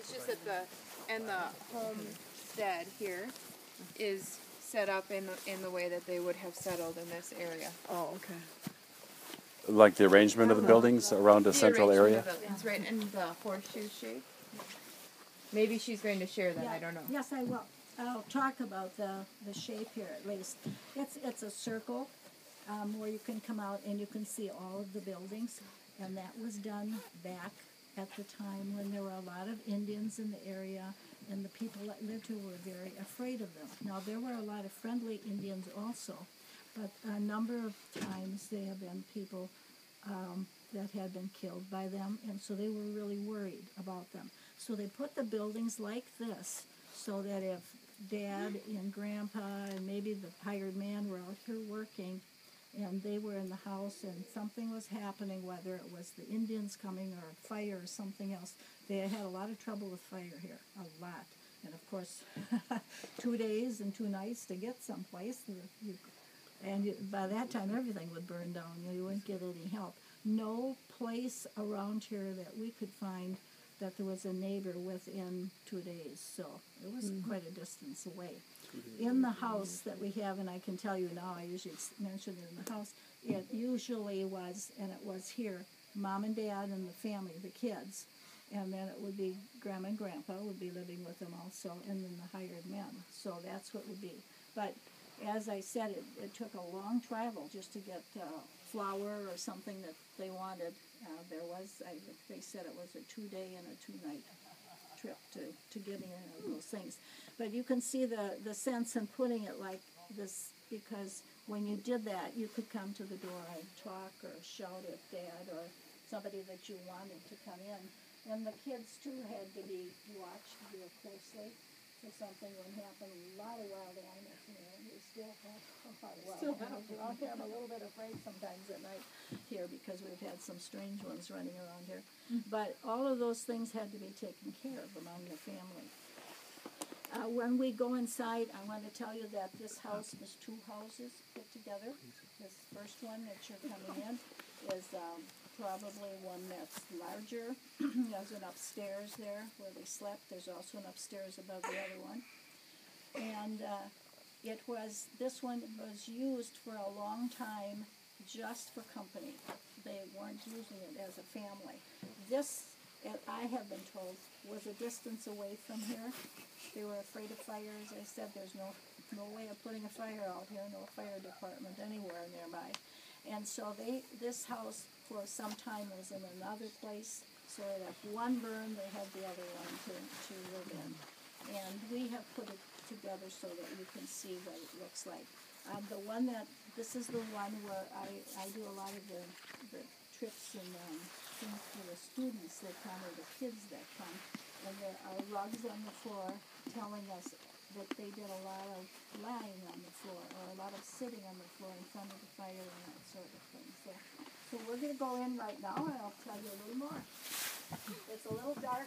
It's just that the homestead here is set up in the way that they would have settled in this area. Oh, okay. Like the arrangement of the buildings around a central area? That's right, and the horseshoe shape. Maybe she's going to share that, Yeah. I don't know. Yes, I will. I'll talk about the shape here at least. It's a circle where you can come out and you can see all of the buildings, and that was done back at the time when there were a lot of Indians in the area, and the people that lived here were very afraid of them. Now, there were a lot of friendly Indians also, but a number of times there have been people that had been killed by them, and so they were really worried about them. So they put the buildings like this so that if Dad and Grandpa and maybe the hired man were out here working and they were in the house and something was happening, whether it was the Indians coming or a fire or something else, they had a lot of trouble with fire here, a lot. And of course, 2 days and 2 nights to get someplace, by that time everything would burn down. You wouldn't get any help. No place around here that we could find that there was a neighbor within 2 days, so it was quite a distance away. In the house that we have, and I can tell you now, I usually mention it in the house, it usually was, and it was here, Mom and Dad and the family, the kids, and then it would be Grandma and Grandpa would be living with them also, and then the hired men, so that's what it would be. But as I said, it took a long travel just to get flour or something that they wanted. There was, they said it was a 2-day and a 2-night trip to getting those things. But you can see the sense in putting it like this, because when you did that, you could come to the door and talk or shout at Dad or somebody that you wanted to come in. And the kids, too, had to be watched real closely. So something would happen, a lot of wild animals, we still have a lot of wild animals. I'm a little bit afraid sometimes at night here because we've had some strange ones running around here. But all of those things had to be taken care of among the family. When we go inside, I want to tell you that this house was 2 houses put together. This first one that you're coming in is probably one that's larger. There's an upstairs there where they slept. There's also an upstairs above the other one. And this one was used for a long time just for company. They weren't using it as a family. This, I have been told, was a distance away from here. They were afraid of fire. As I said, there's no way of putting a fire out here, no fire department anywhere nearby. And so this house for some time was in another place, so that if one burned, they had the other one to live in. And we have put it together so that you can see what it looks like. This is the one where I do a lot of the trips and things for the students that come or the kids that come. And there are rugs on the floor telling us that they did a lot of lying on the floor or a lot of sitting on the floor in front of the fire and that sort of thing. So we're going to go in right now and I'll tell you a little more. It's a little dark